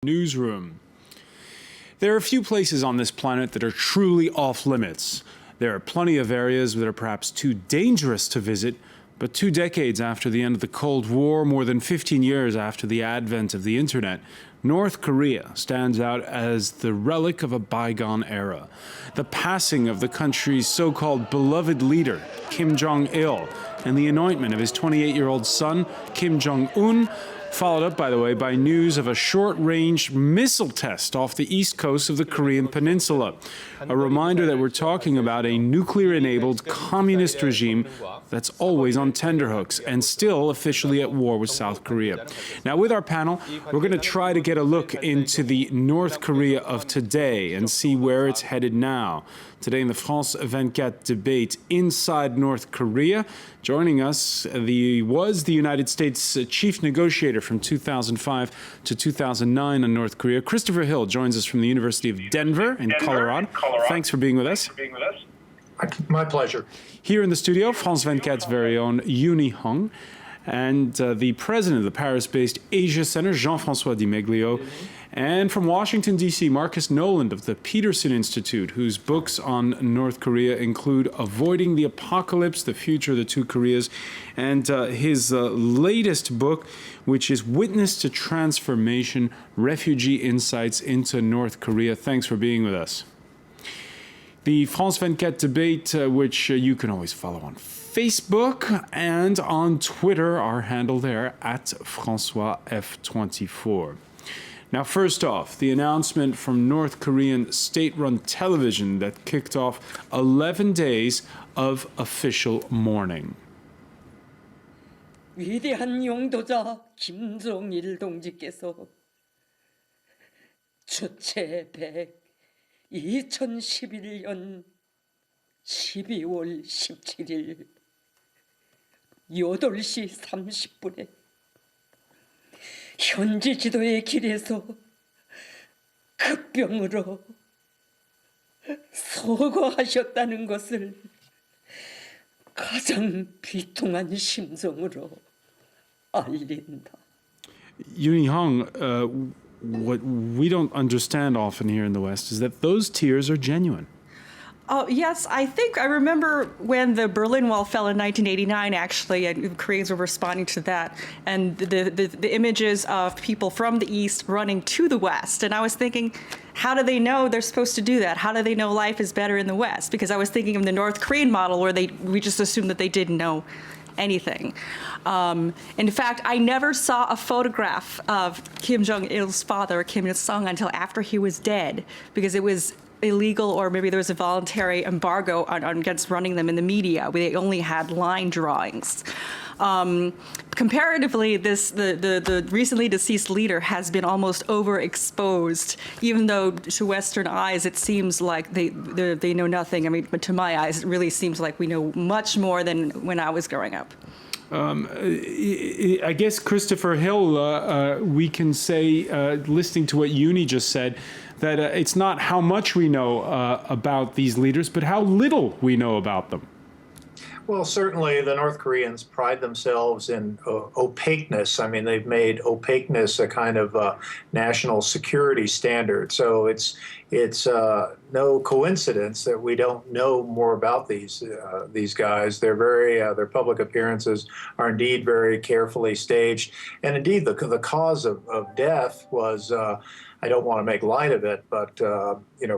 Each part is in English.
Newsroom. There are few places on this planet that are truly off limits. There are plenty of areas that are perhaps too dangerous to visit, but 2 decades after the end of the Cold War, more than 15 years after the advent of the internet, North Korea stands out as the relic of a bygone era. The passing of the country's so-called beloved leader, Kim Jong-il, and the anointment of his 28-year-old son, Kim Jong-un, followed up, by the way, by news of a short-range missile test off the east coast of the Korean peninsula. A reminder that we're talking about a nuclear-enabled communist regime that's always on tenterhooks and still officially at war with South Korea. Now, with our panel, we're going to try to get a look into the North Korea of today and see where it's headed now. Today in the France 24 debate inside North Korea, joining us was the United States chief negotiator from 2005 to 2009 on North Korea. Christopher Hill joins us from the University of Denver in Colorado. Thanks for being with us. My pleasure. Here in the studio, France 24's very own Yuni Hong, and the president of the Paris-based Asia Center, Jean-François Di Meglio, and from Washington, D.C., Marcus Noland of the Peterson Institute, whose books on North Korea include Avoiding the Apocalypse, The Future of the Two Koreas, and his latest book, which is Witness to Transformation, Refugee Insights into North Korea. Thanks for being with us. The France 24 debate, which you can always follow on Facebook and on Twitter, our handle there at François F24. Now, first off, the announcement from North Korean state-run television that kicked off 11 days of official mourning. 위대한 용도자 김정일 동지께서 주체 100 2011년 12월 17일 8시 30분에 현지 지도의 길에서 급병으로 서거하셨다는 것을 가장 비통한 심정으로 알린다. Yuni Hong, what we don't understand often here in the West is that those tears are genuine. Oh, yes, I remember when the Berlin Wall fell in 1989, actually, and Koreans were responding to that, and the images of people from the East running to the West. And I was thinking, how do they know they're supposed to do that? How do they know life is better in the West? Because I was thinking of the North Korean model where we just assumed that they didn't know anything. In fact, I never saw a photograph of Kim Jong-il's father, Kim Il-sung, until after he was dead, because it was illegal, or maybe there was a voluntary embargo against running them in the media. They only had line drawings. Comparatively, the recently deceased leader has been almost overexposed, even though to Western eyes it seems like they know nothing. I mean, but to my eyes, it really seems like we know much more than when I was growing up. I guess, Christopher Hill, we can say, listening to what Yuni just said, that it's not how much we know about these leaders, but how little we know about them. Well, certainly the North Koreans pride themselves in opaqueness. I mean, they've made opaqueness a kind of national security standard. So it's no coincidence that we don't know more about these guys. They're their public appearances are indeed very carefully staged, and indeed the cause of death was. I don't want to make light of it, but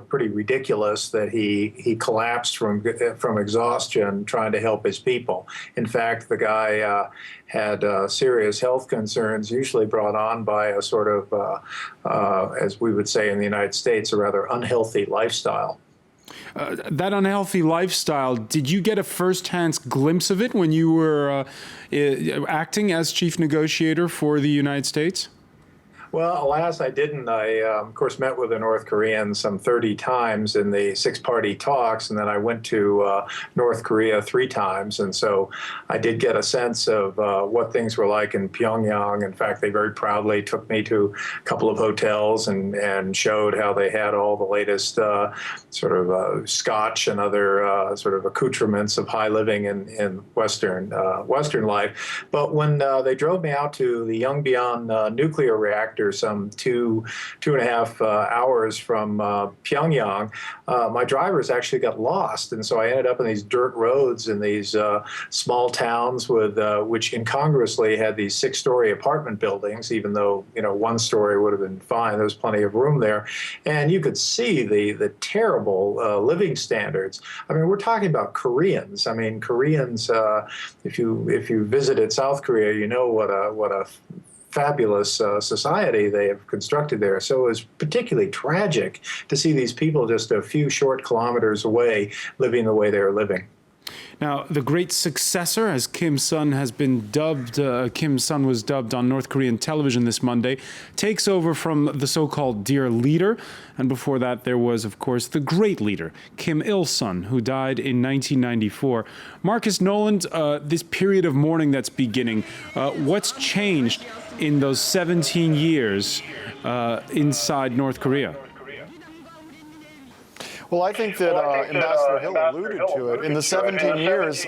pretty ridiculous that he collapsed from exhaustion trying to help his people. In fact, the guy had serious health concerns, usually brought on by a sort of, as we would say in the United States, a rather unhealthy lifestyle. That unhealthy lifestyle, did you get a first-hand glimpse of it when you were acting as chief negotiator for the United States? Well, alas, I didn't. I, of course, met with the North Koreans some 30 times in the six-party talks, and then I went to North Korea 3 times. And so I did get a sense of what things were like in Pyongyang. In fact, they very proudly took me to a couple of hotels and showed how they had all the latest sort of scotch and other sort of accoutrements of high living in Western life. But when they drove me out to the Yongbyon nuclear reactor, sector, some 2.5 hours from Pyongyang, my drivers actually got lost. And so I ended up in these dirt roads in these small towns with which incongruously had these 6-story apartment buildings, even though, one story would have been fine. There was plenty of room there. And you could see the terrible living standards. I mean, we're talking about Koreans. I mean, Koreans, if you visited South Korea, you know what a fabulous society they have constructed there. So it was particularly tragic to see these people just a few short kilometers away living the way they're living. Now, the great successor, as Kim Sun has been dubbed, Kim Sun was dubbed on North Korean television this Monday, takes over from the so-called dear leader. And before that, there was, of course, the great leader, Kim Il-sung, who died in 1994. Marcus Noland, this period of mourning that's beginning, what's changed in those 17 years inside North Korea? Well, I think that Ambassador Hill alluded to it. In the 17 years,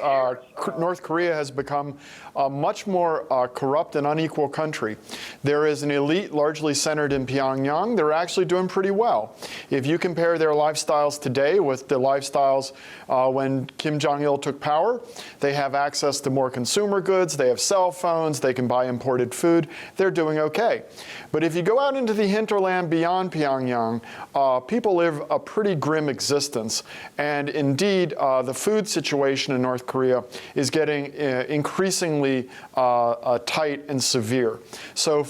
North Korea has become a much more corrupt and unequal country. There is an elite largely centered in Pyongyang. They're actually doing pretty well. If you compare their lifestyles today with the lifestyles when Kim Jong-il took power, they have access to more consumer goods, they have cell phones, they can buy imported food. They're doing okay. But if you go out into the hinterland beyond Pyongyang, people live a pretty grim existence. And indeed, the food situation in North Korea is getting increasingly tight and severe. So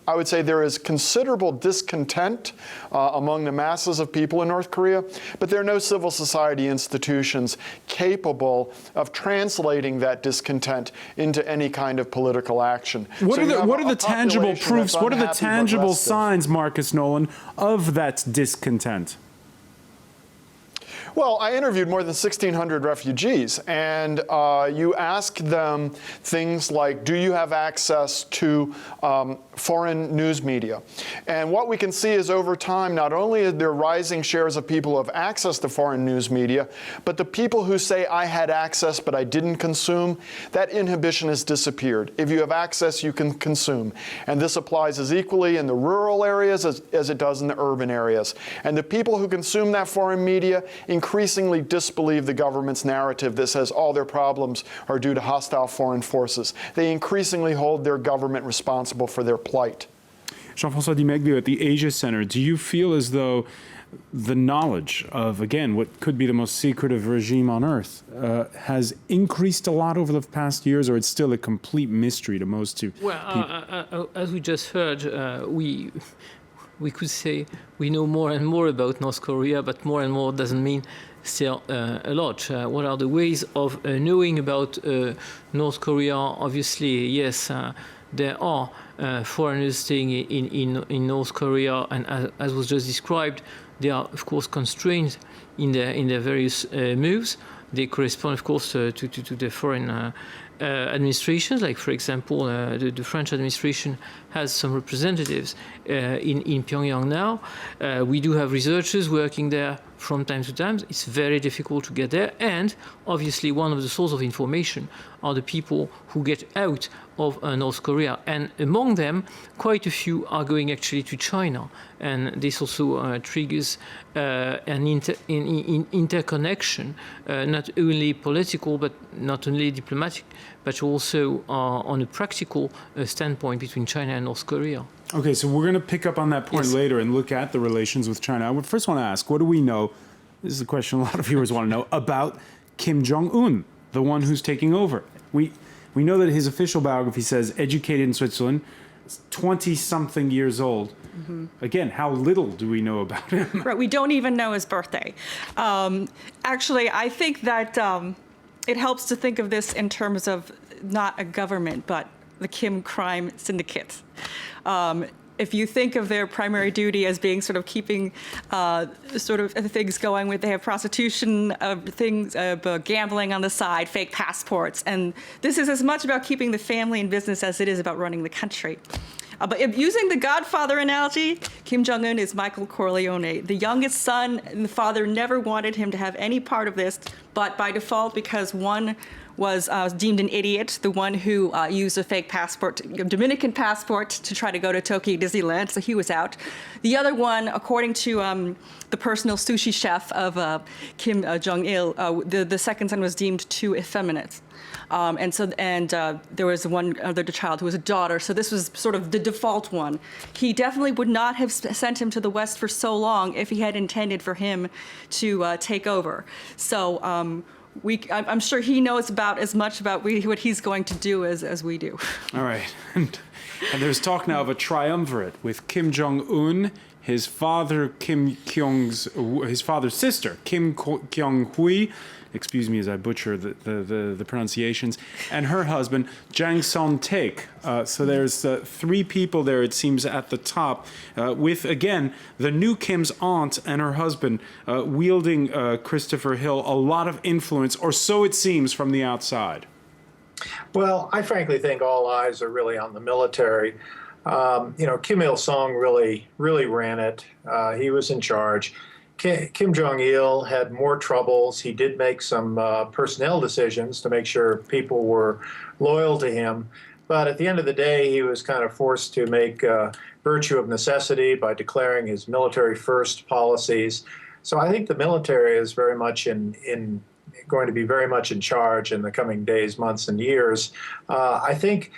I would say there is considerable discontent among the masses of people in North Korea, but there are no civil society institutions capable of translating that discontent into any kind of political action. What are the tangible proofs? What are the tangible signs, Marcus Noland, of that discontent? Well, I interviewed more than 1,600 refugees, and you ask them things like, do you have access to foreign news media? And what we can see is over time, not only are there rising shares of people who have access to foreign news media, but the people who say, I had access but I didn't consume, that inhibition has disappeared. If you have access, you can consume. And this applies as equally in the rural areas as it does in the urban areas. And the people who consume that foreign media increasingly disbelieve the government's narrative that says all their problems are due to hostile foreign forces. They increasingly hold their government responsible for their plight. Jean-François Dimeglia at the Asia Center, do you feel as though the knowledge of, again, what could be the most secretive regime on earth has increased a lot over the past years, or it's still a complete mystery to most people? Well, as we just heard, we could say we know more and more about North Korea, but more and more doesn't mean still a lot. What are the ways of knowing about North Korea? Obviously, yes, there are foreigners staying in North Korea, and as was just described, they are, of course, constrained in their various moves. They correspond, of course, to the foreign administrations. Like, for example, the French administration has some representatives in Pyongyang now. We do have researchers working there from time to time. It's very difficult to get there. And obviously, one of the sources of information are the people who get out of North Korea. And among them, quite a few are going actually to China. And this also triggers an interconnection, not only political, but not only diplomatic, but also on a practical standpoint between China and North Korea. Okay, so we're going to pick up on that point later and look at the relations with China. I would first want to ask, what do we know, this is a question a lot of viewers want to know, about Kim Jong-un, the one who's taking over? We know that his official biography says educated in Switzerland, 20-something years old. Mm-hmm. Again, how little do we know about him? Right, we don't even know his birthday. Actually, I think that it helps to think of this in terms of not a government, but the Kim crime syndicate. If you think of their primary duty as being sort of keeping sort of things going with, they have prostitution, things, gambling on the side, fake passports. And this is as much about keeping the family in business as it is about running the country. But if using the Godfather analogy, Kim Jong-un is Michael Corleone, the youngest son, and the father never wanted him to have any part of this, but by default, because one was deemed an idiot, the one who used a fake passport, a Dominican passport, to try to go to Tokyo Disneyland, so he was out. The other one, according to the personal sushi chef of Kim Jong-il, the second son was deemed too effeminate. And there was one other child who was a daughter, so this was sort of the default one. He definitely would not have sent him to the West for so long if he had intended for him to take over. So I'm sure he knows about as much about what he's going to do as we do. All right. And there's talk now of a triumvirate with Kim Jong-un, his father's sister, Kim Kyung-hui, excuse me as I butcher the pronunciations, and her husband, Jang Son-taek. So there's three people there, it seems, at the top, with, again, the new Kim's aunt and her husband wielding Christopher Hill a lot of influence, or so it seems from the outside. Well, I frankly think all eyes are really on the military. Kim Il-sung really ran it. He was in charge. Kim Jong-il had more troubles. He did make some personnel decisions to make sure people were loyal to him. But at the end of the day, he was kind of forced to make virtue of necessity by declaring his military first policies. So I think the military is very much going to be very much in charge in the coming days, months, and years. I think,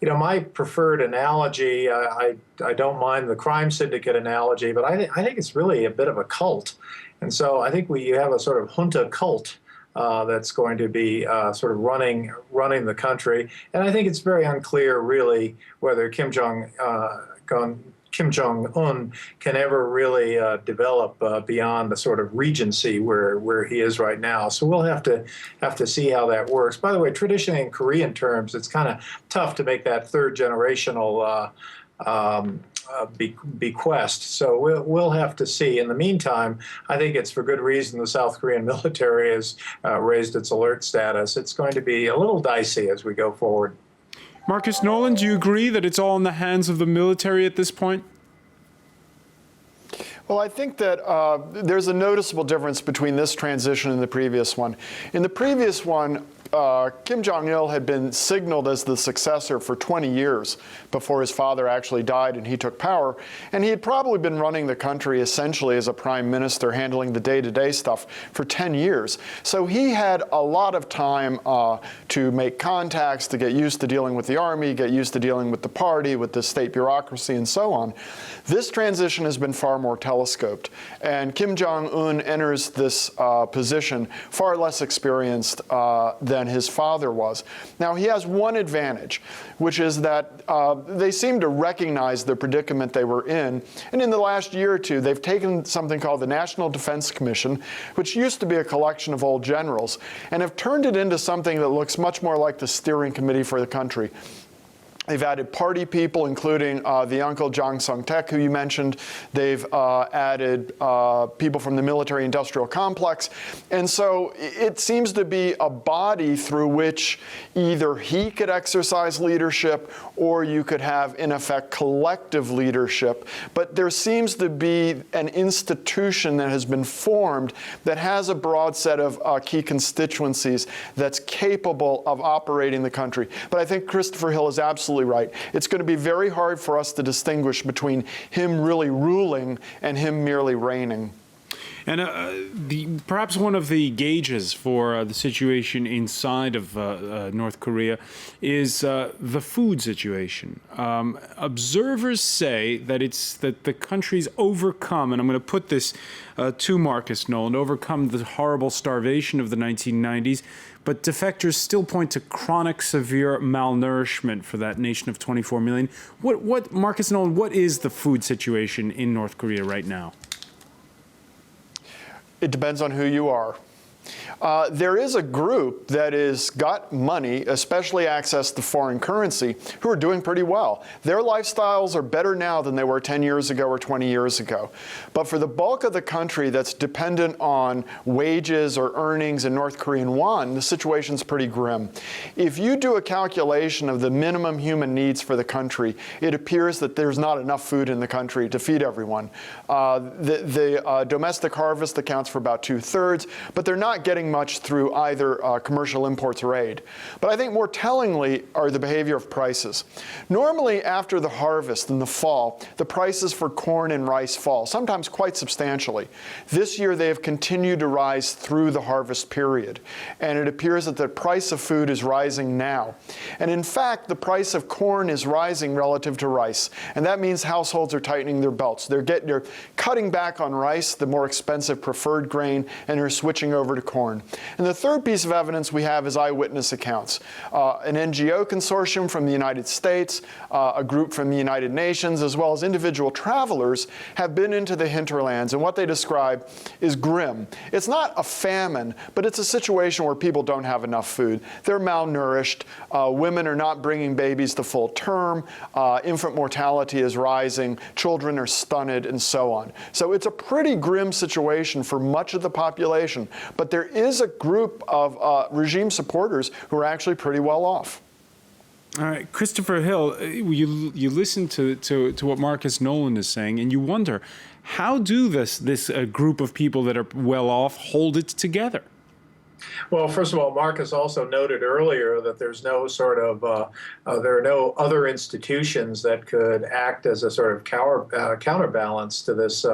my preferred analogy, I don't mind the crime syndicate analogy, but I think it's really a bit of a cult. And so I think you have a sort of junta cult that's going to be sort of running the country. And I think it's very unclear, really, whether Kim Jong-un can ever really develop beyond the sort of regency where he is right now. So we'll have to see how that works. By the way, traditionally in Korean terms, it's kind of tough to make that third generational bequest. So we'll have to see. In the meantime, I think it's for good reason the South Korean military has raised its alert status. It's going to be a little dicey as we go forward. Marcus Nolan, do you agree that it's all in the hands of the military at this point? Well, I think that there's a noticeable difference between this transition and the previous one. In the previous one, Kim Jong-il had been signaled as the successor for 20 years before his father actually died and he took power. And he had probably been running the country essentially as a prime minister, handling the day-to-day stuff for 10 years. So he had a lot of time to make contacts, to get used to dealing with the army, get used to dealing with the party, with the state bureaucracy, and so on. This transition has been far more telescoped. And Kim Jong-un enters this position far less experienced than his father was. Now, he has one advantage, which is that they seem to recognize the predicament they were in. And in the last year or two, they've taken something called the National Defense Commission, which used to be a collection of old generals, and have turned it into something that looks much more like the steering committee for the country. They've added party people, including the uncle Jang Song-taek, who you mentioned. They've added people from the military-industrial complex. And so it seems to be a body through which either he could exercise leadership or you could have, in effect, collective leadership. But there seems to be an institution that has been formed that has a broad set of key constituencies that's capable of operating the country. But I think Christopher Hill is absolutely right. It's going to be very hard for us to distinguish between him really ruling and him merely reigning. And perhaps one of the gauges for the situation inside of North Korea is the food situation. Observers say that the country's overcome, and I'm going to put this to Marcus Nolan, overcome the horrible starvation of the 1990s, but defectors still point to chronic severe malnourishment for that nation of 24 million. What Marcus Nolan, what is the food situation in North Korea right now? It depends on who you are. There is a group that has got money, especially access to foreign currency, who are doing pretty well. Their lifestyles are better now than they were 10 years ago or 20 years ago. But for the bulk of the country that's dependent on wages or earnings in North Korean won, the situation's pretty grim. If you do a calculation of the minimum human needs for the country, it appears that there's not enough food in the country to feed everyone. The domestic harvest accounts for about 2/3, but they're not not getting much through either commercial imports or aid. But I think more tellingly are the behavior of prices. Normally, after the harvest in the fall, the prices for corn and rice fall, sometimes quite substantially. This year, they have continued to rise through the harvest period, and it appears that the price of food is rising now. And in fact, the price of corn is rising relative to rice, and that means households are tightening their belts. They're cutting back on rice, the more expensive preferred grain, and they're switching over to corn. And the third piece of evidence we have is eyewitness accounts. An NGO consortium from the United States, a group from the United Nations, as well as individual travelers have been into the hinterlands, and what they describe is grim. It's not a famine, but it's a situation where people don't have enough food. They're malnourished. Women are not bringing babies to full term. Infant mortality is rising. Children are stunted, and so on. So it's a pretty grim situation for much of the population, but there is a group of regime supporters who are actually pretty well off. All right, Christopher Hill, you listen to what Marcus Nolan is saying, and you wonder, how do this group of people that are well off hold it together? Well, first of all, Marcus also noted earlier that there's no sort of, there are no other institutions that could act as a sort of counterbalance to this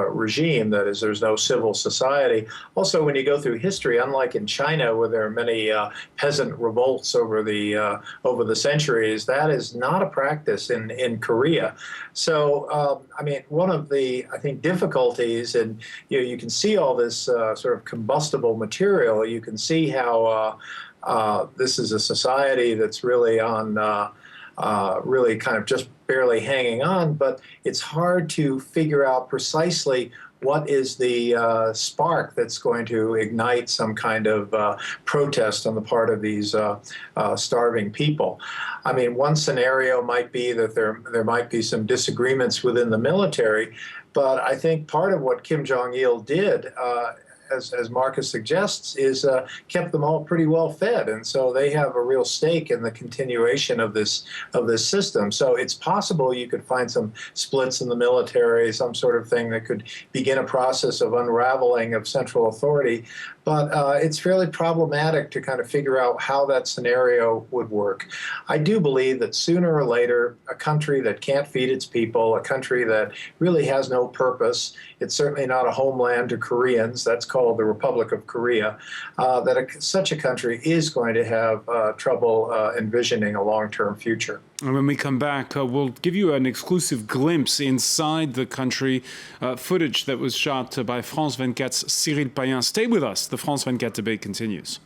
regime. That is, there's no civil society. Also, when you go through history, unlike in China, where there are many peasant revolts over the centuries, that is not a practice in Korea. So, I mean, one of the, I think, difficulties, and you can see all this sort of combustible material. You can see how this is a society that's really on. Really kind of just barely hanging on, but it's hard to figure out precisely what is the spark that's going to ignite some kind of protest on the part of these starving people. I mean, one scenario might be that there might be some disagreements within the military, but I think part of what Kim Jong-il did, as Marcus suggests, is kept them all pretty well fed, and so they have a real stake in the continuation of this system. So it's possible you could find some splits in the military, some sort of thing that could begin a process of unraveling of central authority. But it's fairly problematic to kind of figure out how that scenario would work. I do believe that sooner or later, a country that can't feed its people, a country that really has no purpose, it's certainly not a homeland to Koreans, that's called the Republic of Korea, such a country is going to have trouble envisioning a long-term future. And when we come back, we'll give you an exclusive glimpse inside the country, footage that was shot by France 24's Cyril Payen. Stay with us. The France 24 debate continues.